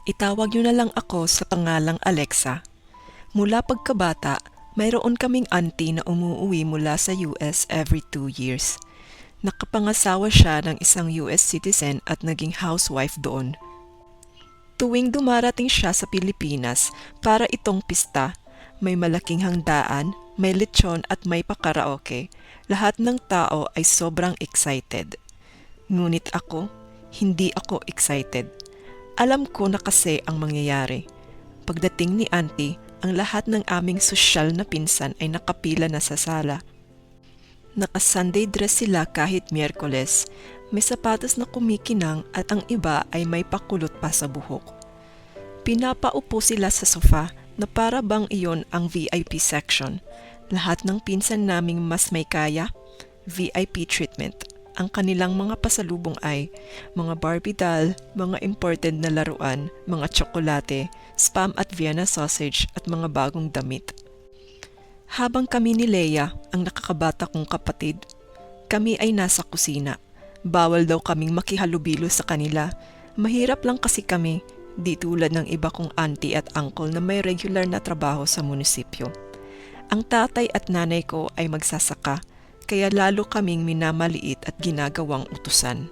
Itawag niyo na lang ako sa pangalang Alexa. Mula pagkabata, mayroon kaming auntie na umuuwi mula sa US every 2 years. Nakapangasawa siya ng isang US citizen at naging housewife doon. Tuwing dumarating siya sa Pilipinas para itong pista, may malaking handaan, may lechon at may pakaraoke. Lahat ng tao ay sobrang excited. Ngunit ako, hindi ako excited. Alam ko na kasi ang mangyayari. Pagdating ni auntie, ang lahat ng aming sosyal na pinsan ay nakapila na sa sala. Naka-Sunday dress sila kahit Miyerkules. May sapatos na kumikinang at ang iba ay may pakulot pa sa buhok. Pinapaupo sila sa sofa na para bang iyon ang VIP section. Lahat ng pinsan naming mas may kaya, VIP treatment. Ang kanilang mga pasalubong ay mga Barbie doll, mga imported na laruan, mga tsokolate, spam at Vienna sausage at mga bagong damit. Habang kami ni Leia, ang nakakabata kong kapatid, kami ay nasa kusina. Bawal daw kaming makihalubilo sa kanila. Mahirap lang kasi kami, di tulad ng iba kong auntie at uncle na may regular na trabaho sa munisipyo. Ang tatay at nanay ko ay magsasaka, kaya lalo kaming minamaliit at ginagawang utusan.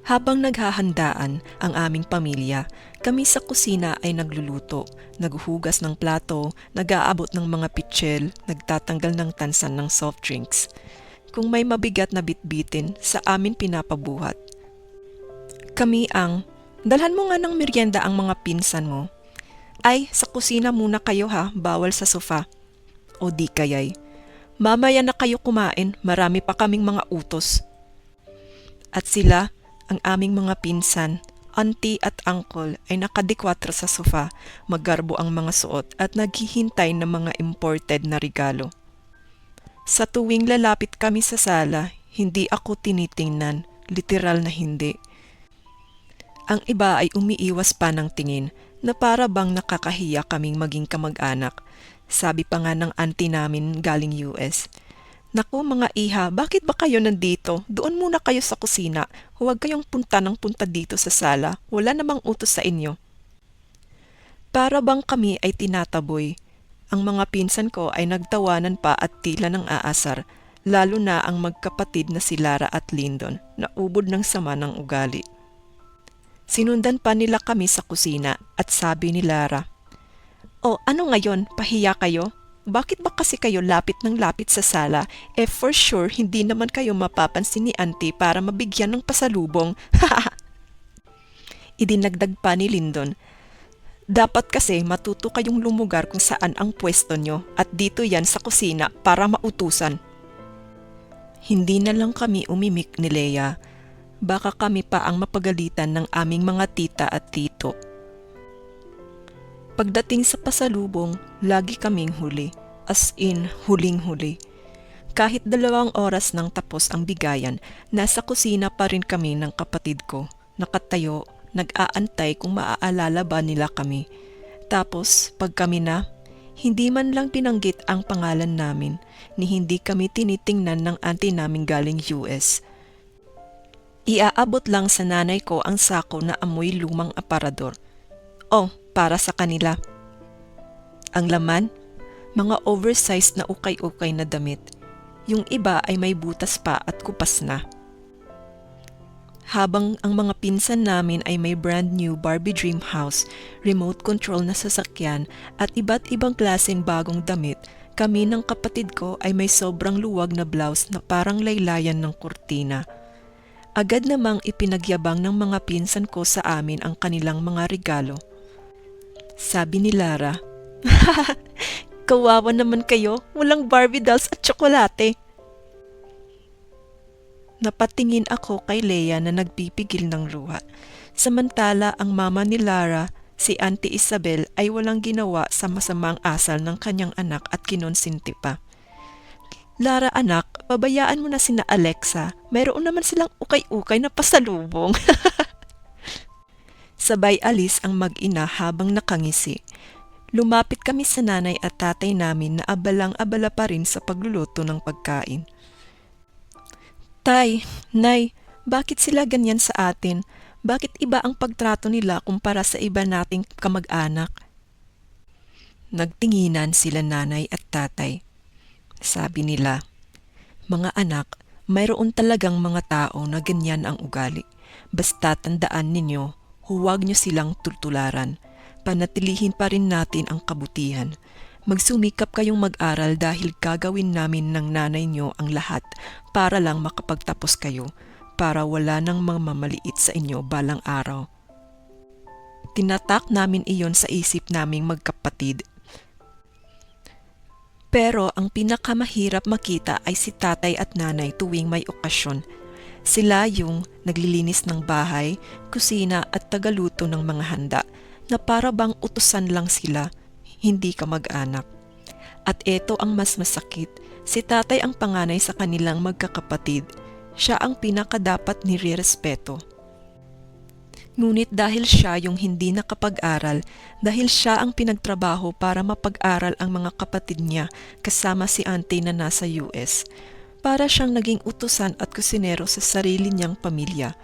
Habang naghahandaan ang aming pamilya, kami sa kusina ay nagluluto, naghuhugas ng plato, nag-aabot ng mga pitsil, nagtatanggal ng tansan ng soft drinks. Kung may mabigat na bitbitin, sa amin pinapabuhat. Kami ang, dalhan mo nga ng merienda ang mga pinsan mo. Ay, sa kusina muna kayo ha, bawal sa sofa. O di kaya'y, mamaya na kayo kumain, marami pa kaming mga utos. At sila, ang aming mga pinsan, auntie at uncle ay nakadikwatro sa sofa, maggarbo ang mga suot at naghihintay ng mga imported na regalo. Sa tuwing lalapit kami sa sala, hindi ako tinitingnan, literal na hindi. Ang iba ay umiiwas pa ng tingin na para bang nakakahiya kaming maging kamag-anak. Sabi pa nga ng auntie namin galing US, "Naku mga iha, bakit ba kayo nandito? Doon muna kayo sa kusina. Huwag kayong punta ng punta dito sa sala. Wala namang utos sa inyo." Para bang kami ay tinataboy. Ang mga pinsan ko ay nagtawanan pa at tila ng aasar, lalo na ang magkapatid na si Lara at Lyndon na ubod ng sama ng ugali. Sinundan pa nila kami sa kusina at sabi ni Lara, "O ano ngayon, pahiya kayo? Bakit ba kasi kayo lapit ng lapit sa sala? For sure hindi naman kayo mapapansin ni auntie para mabigyan ng pasalubong." Idinagdag pa ni Lyndon, "Dapat kasi matuto kayong lumugar kung saan ang pwesto nyo at dito yan sa kusina para mautusan." Hindi na lang kami umimik ni Leia. Baka kami pa ang mapagalitan ng aming mga tita at tito. Pagdating sa pasalubong, lagi kaming huli. As in, huling-huli. Kahit 2 oras nang tapos ang bigayan, nasa kusina pa rin kami ng kapatid ko. Nakatayo, nag-aantay kung maaalala ba nila kami. Tapos, pag kami na, hindi man lang binanggit ang pangalan namin, ni hindi kami tinitingnan ng auntie namin galing US. Iaabot lang sa nanay ko ang sako na amoy lumang aparador. Oh, para sa kanila. Ang laman, mga oversized na ukay-ukay na damit. Yung iba ay may butas pa at kupas na. Habang ang mga pinsan namin ay may brand new Barbie Dream House, remote control na sasakyan at iba't ibang klaseng bagong damit, kami ng kapatid ko ay may sobrang luwag na blouse na parang laylayan ng kurtina. Agad namang ipinagyabang ng mga pinsan ko sa amin ang kanilang mga regalo. Sabi ni Lara, "Kawawa naman kayo, walang Barbie dolls at tsokolate." Napatingin ako kay Leia na nagpipigil ng luha. Samantala ang mama ni Lara, si Auntie Isabel ay walang ginawa sa masamang asal ng kanyang anak at kinonsinti pa. "Lara anak, pabayaan mo na sina Alexa. Mayroon naman silang ukay-ukay na pasalubong." Sabay alis ang mag-ina habang nakangisi. Lumapit kami sa nanay at tatay namin na abalang-abala pa rin sa pagluluto ng pagkain. "Tay, Nay, bakit sila ganyan sa atin? Bakit iba ang pagtrato nila kumpara sa iba nating kamag-anak? Nagtinginan sila nanay at tatay. Sabi nila, "Mga anak, mayroon talagang mga tao na ganyan ang ugali. Basta tandaan ninyo, huwag nyo silang tutularan. Panatilihin pa rin natin ang kabutihan. Magsumikap kayong mag-aral dahil gagawin namin ng nanay nyo ang lahat para lang makapagtapos kayo, para wala nang mamamaliit sa inyo balang araw." Tinatak namin iyon sa isip naming magkapatid. Pero ang pinakamahirap makita ay si tatay at nanay tuwing may okasyon. Sila yung naglilinis ng bahay, kusina at tagaluto ng mga handa na para bang utusan lang sila, hindi kamag-anak. At eto ang mas masakit, si tatay ang panganay sa kanilang magkakapatid. Siya ang pinakadapat nirerespeto. Ngunit dahil siya yung hindi nakapag-aral, dahil siya ang pinagtrabaho para mapag-aral ang mga kapatid niya kasama si auntie na nasa US, para siyang naging utusan at kusinero sa sarili niyang pamilya.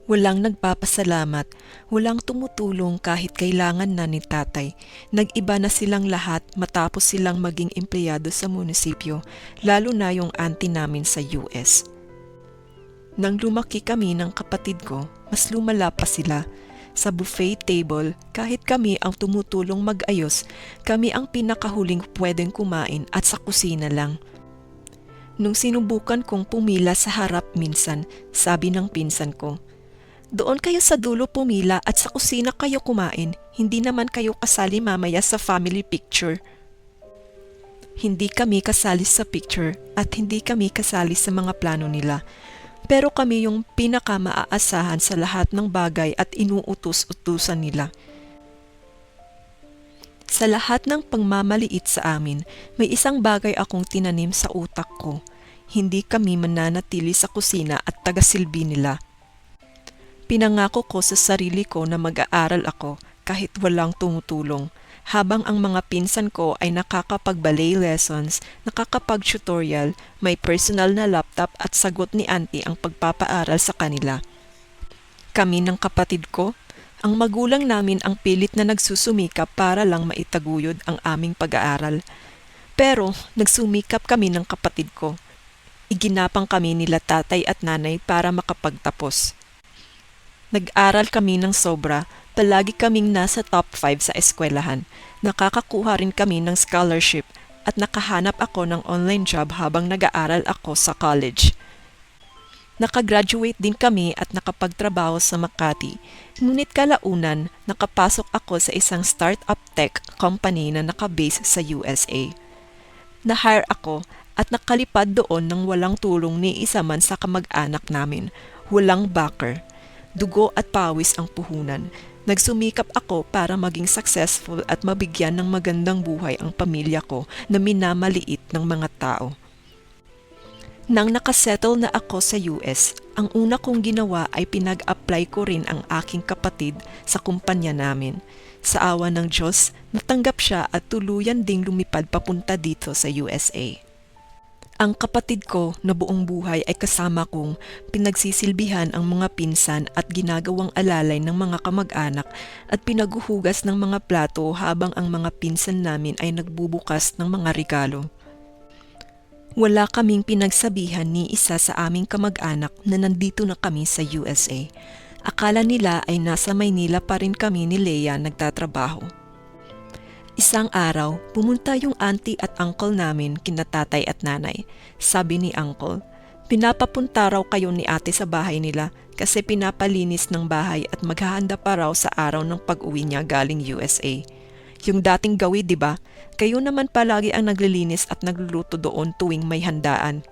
Walang nagpapasalamat, walang tumutulong kahit kailangan na ni tatay. Nag-iba na silang lahat matapos silang maging empleyado sa munisipyo, lalo na yung auntie namin sa US. Nang lumaki kami ng kapatid ko, mas lumala pa sila. Sa buffet table, kahit kami ang tumutulong mag-ayos, kami ang pinakahuling pwedeng kumain at sa kusina lang. Nung sinubukan kong pumila sa harap minsan, sabi ng pinsan ko, "Doon kayo sa dulo pumila at sa kusina kayo kumain, hindi naman kayo kasali mamaya sa family picture." Hindi kami kasali sa picture at hindi kami kasali sa mga plano nila. Pero kami yung pinaka-maaasahan sa lahat ng bagay at inuutos-utusan nila. Sa lahat ng pangmamaliit sa amin, may isang bagay akong tinanim sa utak ko. Hindi kami mananatili sa kusina at tagasilbi nila. Pinangako ko sa sarili ko na mag-aaral ako kahit walang tumutulong, habang ang mga pinsan ko ay nakakapag-ballet lessons, nakakapag-tutorial, may personal na laptop at sagot ni auntie ang pagpapaaral sa kanila. Kami ng kapatid ko, ang magulang namin ang pilit na nagsusumikap para lang maitaguyod ang aming pag-aaral. Pero nagsumikap kami ng kapatid ko. Iginapang kami nila tatay at nanay para makapagtapos. Nag-aral kami ng sobra, palagi kaming nasa top 5 sa eskwelahan. Nakakakuha rin kami ng scholarship at nakahanap ako ng online job habang nag-aaral ako sa college. Nakagraduate din kami at nakapagtrabaho sa Makati. Ngunit kalaunan, nakapasok ako sa isang startup tech company na nakabase sa USA. Na-hire ako at nakalipad doon nang walang tulong ni isa man sa kamag-anak namin. Walang backer. Dugo at pawis ang puhunan. Nagsumikap ako para maging successful at mabigyan ng magandang buhay ang pamilya ko na minamaliit ng mga tao. Nang nakasettle na ako sa US, ang una kong ginawa ay pinag-apply ko rin ang aking kapatid sa kumpanya namin. Sa awa ng Diyos, natanggap siya at tuluyan ding lumipad papunta dito sa USA. Ang kapatid ko na buong buhay ay kasama kong pinagsisilbihan ang mga pinsan at ginagawang alalay ng mga kamag-anak at pinaguhugas ng mga plato habang ang mga pinsan namin ay nagbubukas ng mga regalo. Wala kaming pinagsabihan ni isa sa aming kamag-anak na nandito na kami sa USA. Akala nila ay nasa Maynila pa rin kami ni Leia nagtatrabaho. Isang araw, pumunta yung auntie at uncle namin kina tatay at nanay. Sabi ni uncle, pinapapunta raw kayo ni ate sa bahay nila kasi pinapalinis ng bahay at maghahanda pa raw sa araw ng pag-uwi niya galing USA. Yung dating gawi, di ba? Kayo naman palagi ang naglilinis at nagluluto doon tuwing may handaan.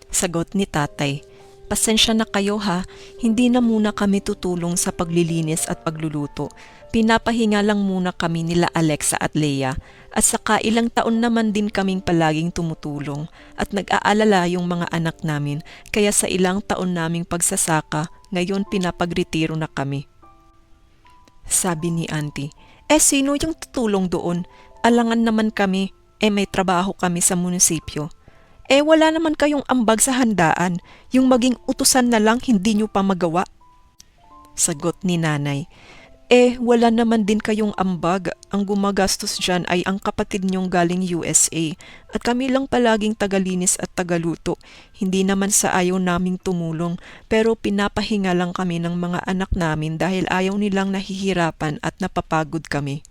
Sagot ni tatay, pasensya na kayo ha, hindi na muna kami tutulong sa paglilinis at pagluluto. Pinapahinga lang muna kami nila Alexa at Leia at saka ilang taon naman din kaming palaging tumutulong at nag-aalala yung mga anak namin kaya sa ilang taon naming pagsasaka, ngayon pinapagretiro na kami. Sabi ni auntie, sino yung tutulong doon? Alangan naman kami, may trabaho kami sa munisipyo. Wala naman kayong ambag sa handaan. Yung maging utusan na lang hindi nyo pa magawa. Sagot ni nanay. Wala naman din kayong ambag. Ang gumagastos dyan ay ang kapatid niyong galing USA. At kami lang palaging tagalinis at tagaluto. Hindi naman sa ayaw naming tumulong, pero pinapahinga lang kami ng mga anak namin dahil ayaw nilang nahihirapan at napapagod kami.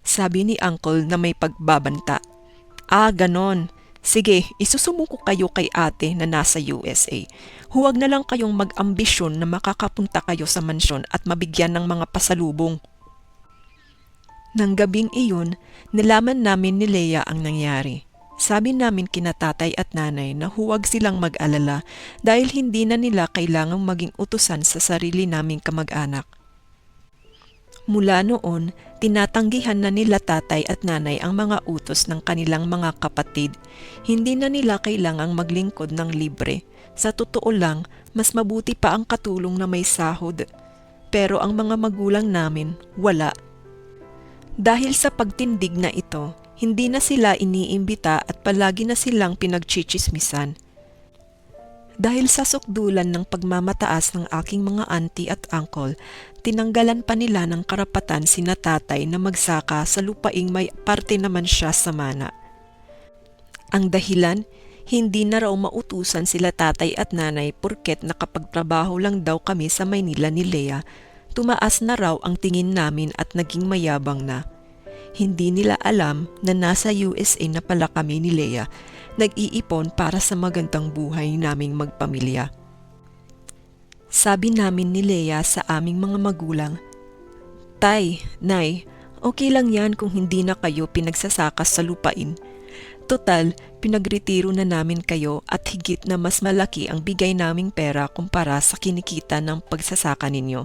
Sabi ni Uncle na may pagbabanta. Ganon. Sige, isusumong ko kayo kay ate na nasa USA. Huwag na lang kayong mag-ambisyon na makakapunta kayo sa mansyon at mabigyan ng mga pasalubong. Nang gabing iyon, nalaman namin ni Leia ang nangyari. Sabi namin kina tatay at nanay na huwag silang mag-alala dahil hindi na nila kailangang maging utusan sa sarili naming kamag-anak. Mula noon, tinatanggihan na nila tatay at nanay ang mga utos ng kanilang mga kapatid. Hindi na nila kailangang maglingkod ng libre. Sa totoo lang, mas mabuti pa ang katulong na may sahod. Pero ang mga magulang namin, wala. Dahil sa pagtindig na ito, hindi na sila iniimbita at palagi na silang pinagchichismisan. Dahil sa sukdulan ng pagmamataas ng aking mga auntie at uncle, tinanggalan pa nila ng karapatan sina tatay na magsaka sa lupaing may parte naman siya sa mana. Ang dahilan, hindi na raw mautusan sila tatay at nanay porket nakapagtrabaho lang daw kami sa Maynila ni Leia, tumaas na raw ang tingin namin at naging mayabang na. Hindi nila alam na nasa USA na pala kami ni Leia, nag-iipon para sa magandang buhay naming magpamilya. Sabi namin ni Leia sa aming mga magulang, Tay, Nay, okay lang yan kung hindi na kayo pinagsasakas sa lupain. Total, pinagretiro na namin kayo at higit na mas malaki ang bigay naming pera kumpara sa kinikita ng pagsasaka ninyo.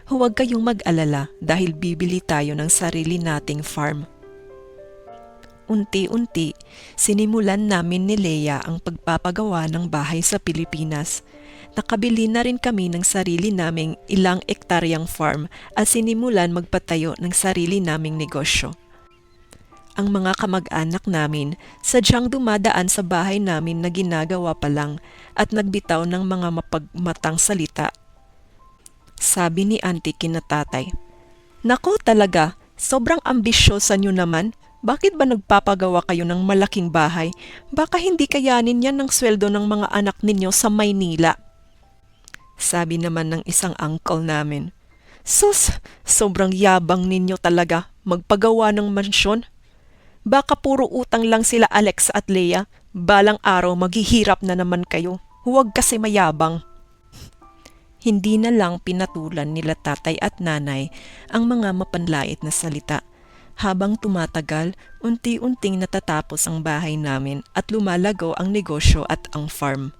Huwag kayong mag-alala dahil bibili tayo ng sarili nating farm. Unti-unti, sinimulan namin ni Leia ang pagpapagawa ng bahay sa Pilipinas. Nakabili na rin kami ng sarili naming ilang ektaryang farm at sinimulan magpatayo ng sarili naming negosyo. Ang mga kamag-anak namin sadyang dumadaan sa bahay namin na ginagawa pa lang at nagbitaw ng mga mapagmatang salita. Sabi ni auntie kina tatay, Nako talaga, sobrang ambisyosa nyo naman. Bakit ba nagpapagawa kayo ng malaking bahay? Baka hindi kayanin yan ng sweldo ng mga anak ninyo sa Maynila. Sabi naman ng isang uncle namin, Sus, sobrang yabang ninyo talaga magpagawa ng mansyon. Baka puro utang lang sila Alexa at Leia. Balang araw maghihirap na naman kayo. Huwag kasi mayabang. Hindi na lang pinatulan nila tatay at nanay ang mga mapanlait na salita. Habang tumatagal, unti-unting natatapos ang bahay namin at lumalago ang negosyo at ang farm.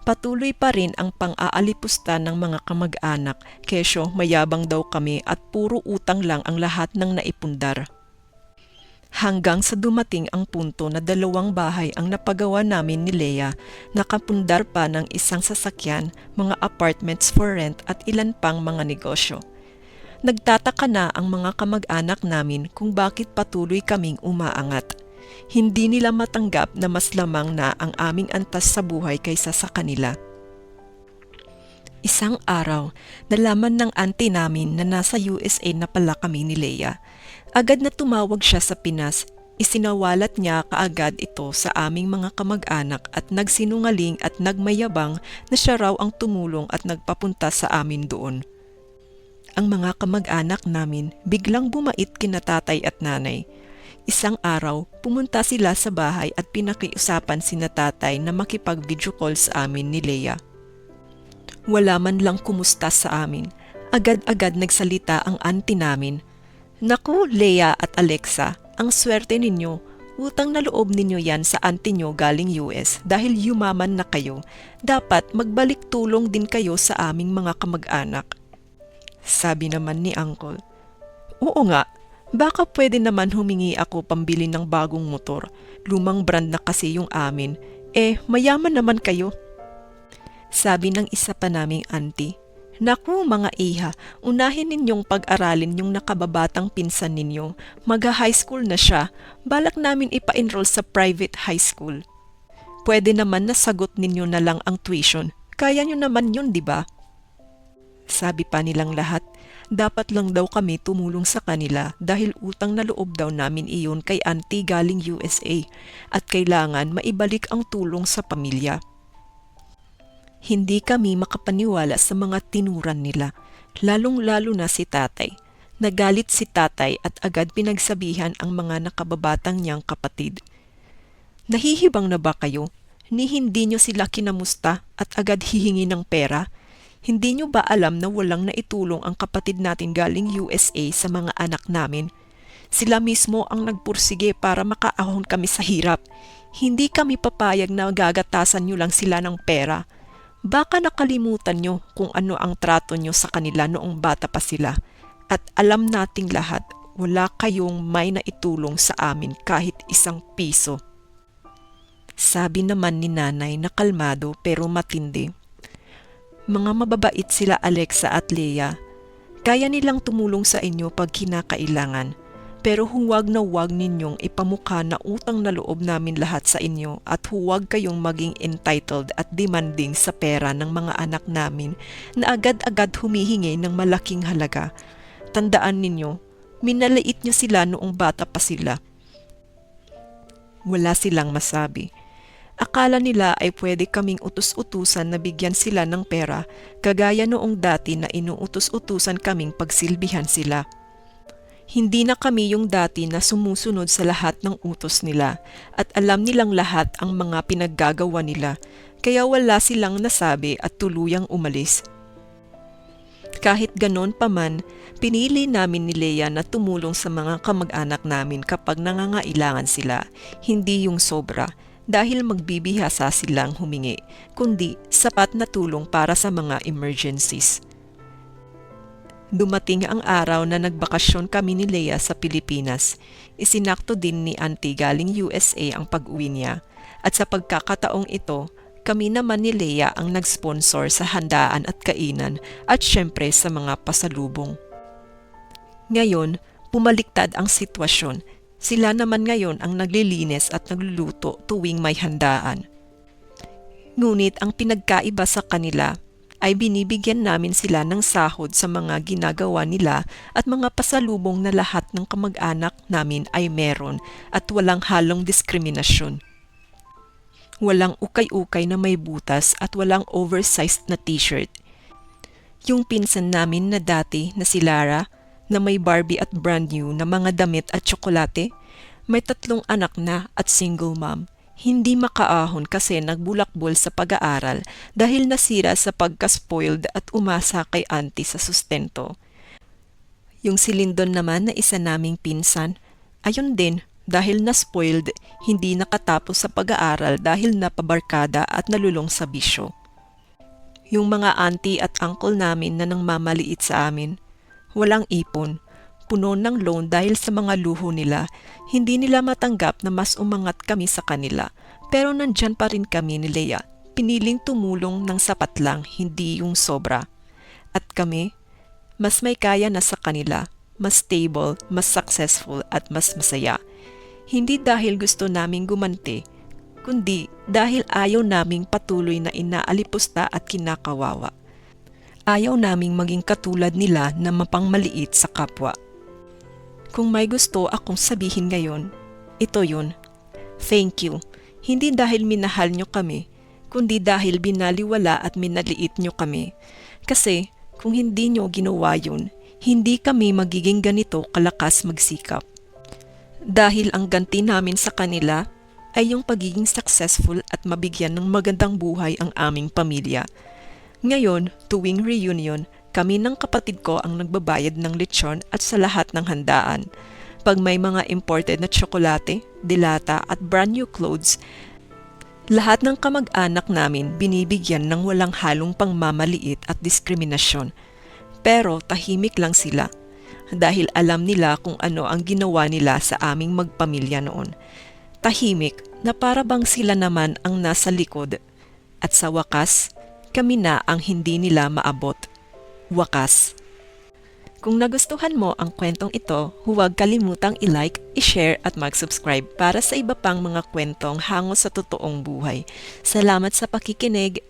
Patuloy pa rin ang pang-aalipusta ng mga kamag-anak, kesyo mayabang daw kami at puro utang lang ang lahat ng naipundar. Hanggang sa dumating ang punto na 2 bahay ang napagawa namin ni Leia, nakapundar pa ng isang sasakyan, mga apartments for rent at ilan pang mga negosyo. Nagtataka na ang mga kamag-anak namin kung bakit patuloy kaming umaangat. Hindi nila matanggap na mas lamang na ang aming antas sa buhay kaysa sa kanila. Isang araw, nalaman ng auntie namin na nasa USA na pala kami ni Leia. Agad na tumawag siya sa Pinas. Isinawalat niya kaagad ito sa aming mga kamag-anak at nagsinungaling at nagmayabang na siya raw ang tumulong at nagpapunta sa amin doon. Ang mga kamag-anak namin biglang bumait kina tatay at nanay. Isang araw, pumunta sila sa bahay at pinakiusapan sina tatay na makipag-video call sa amin ni Leia. Wala man lang kumusta sa amin. Agad-agad nagsalita ang auntie namin. Naku, Leia at Alexa, ang swerte ninyo. Utang na loob ninyo yan sa auntie nyo galing US dahil yumaman na kayo. Dapat magbalik tulong din kayo sa aming mga kamag-anak. Sabi naman ni Uncle, Oo nga, baka pwede naman humingi ako pambili ng bagong motor. Lumang brand na kasi yung amin. Mayaman naman kayo. Sabi ng isa pa naming auntie, Naku mga iha, unahin ninyong pag-aralin yung nakababatang pinsan ninyo. Mag-high school na siya, balak namin ipa-enroll sa private high school. Pwede naman na sagot ninyo na lang ang tuition. Kaya nyo naman yun, di ba? Sabi pa nilang lahat, dapat lang daw kami tumulong sa kanila dahil utang na loob daw namin iyon kay auntie galing USA at kailangan maibalik ang tulong sa pamilya. Hindi kami makapaniwala sa mga tinuran nila, lalong-lalo na si tatay. Nagalit si tatay at agad pinagsabihan ang mga nakababatang niyang kapatid. Nahihibang na ba kayo? Ni hindi nyo sila kinamusta at agad hihingi ng pera? Hindi nyo ba alam na walang naitulong ang kapatid natin galing USA sa mga anak namin? Sila mismo ang nagpursige para makaahon kami sa hirap. Hindi kami papayag na gagatasan nyo lang sila ng pera. Baka nakalimutan nyo kung ano ang trato nyo sa kanila noong bata pa sila. At alam nating lahat, wala kayong may naitulong sa amin kahit 1 piso. Sabi naman ni nanay na kalmado pero matindi. Mga mababait sila Alexa at Leia. Kaya nilang tumulong sa inyo pag kinakailangan. Pero huwag na huwag ninyong ipamukha na utang na loob namin lahat sa inyo at huwag kayong maging entitled at demanding sa pera ng mga anak namin na agad-agad humihingi ng malaking halaga. Tandaan ninyo, minaliit nyo sila noong bata pa sila. Wala silang masabi. Akala nila ay pwede kaming utus-utusan na bigyan sila ng pera, kagaya noong dati na inuutos-utusan kaming pagsilbihan sila. Hindi na kami yung dati na sumusunod sa lahat ng utos nila at alam nilang lahat ang mga pinaggagawa nila, kaya wala silang nasabi at tuluyang umalis. Kahit ganon pa man, pinili namin ni Leia na tumulong sa mga kamag-anak namin kapag nangangailangan sila, hindi yung sobra. Dahil magbibihasa silang humingi, kundi sapat na tulong para sa mga emergencies. Dumating ang araw na nagbakasyon kami ni Leia sa Pilipinas. Isinakto din ni auntie galing USA ang pag-uwi niya. At sa pagkakataong ito, kami naman ni Leia ang nag-sponsor sa handaan at kainan at syempre sa mga pasalubong. Ngayon, pumaliktad ang sitwasyon. Sila naman ngayon ang naglilinis at nagluluto tuwing may handaan. Ngunit ang pinagkaiba sa kanila ay binibigyan namin sila ng sahod sa mga ginagawa nila at mga pasalubong na lahat ng kamag-anak namin ay meron at walang halong diskriminasyon. Walang ukay-ukay na may butas at walang oversized na t-shirt. Yung pinsan namin na dati na si Lara, na may Barbie at brand new na mga damit at tsokolate, may 3 anak na at single mom. Hindi makaahon kasi nagbulakbol sa pag-aaral dahil nasira sa pagka-spoiled at umasa kay auntie sa sustento. Yung si Lyndon naman na isa naming pinsan, ayon din dahil na-spoiled, hindi nakatapos sa pag-aaral dahil napabarkada at nalulong sa bisyo. Yung mga auntie at uncle namin na nangmamaliit sa amin, walang ipon, puno ng loan dahil sa mga luho nila, hindi nila matanggap na mas umangat kami sa kanila. Pero nandyan pa rin kami ni Leia, piniling tumulong ng sapat lang, hindi yung sobra. At kami, mas may kaya na sa kanila, mas stable, mas successful at mas masaya. Hindi dahil gusto naming gumanti, kundi dahil ayaw naming patuloy na inaalipusta at kinakawawa. Ayaw naming maging katulad nila na mapangmaliit sa kapwa. Kung may gusto akong sabihin ngayon, ito yun. Thank you. Hindi dahil minahal nyo kami, kundi dahil binaliwala at minaliit nyo kami. Kasi kung hindi nyo ginawa yun, hindi kami magiging ganito kalakas magsikap. Dahil ang ganti namin sa kanila ay yung pagiging successful at mabigyan ng magandang buhay ang aming pamilya. Ngayon, tuwing reunion, kami ng kapatid ko ang nagbabayad ng lechon at sa lahat ng handaan. Pag may mga imported na tsokolate, dilata at brand new clothes, lahat ng kamag-anak namin binibigyan ng walang halong pangmamaliit at diskriminasyon. Pero tahimik lang sila dahil alam nila kung ano ang ginawa nila sa aming magpamilya noon. Tahimik na para bang sila naman ang nasa likod at sa wakas, kami na ang hindi nila maabot. Wakas. Kung nagustuhan mo ang kwentong ito, huwag kalimutang i-like, i-share at mag-subscribe para sa iba pang mga kwentong hango sa totoong buhay. Salamat sa pakikinig!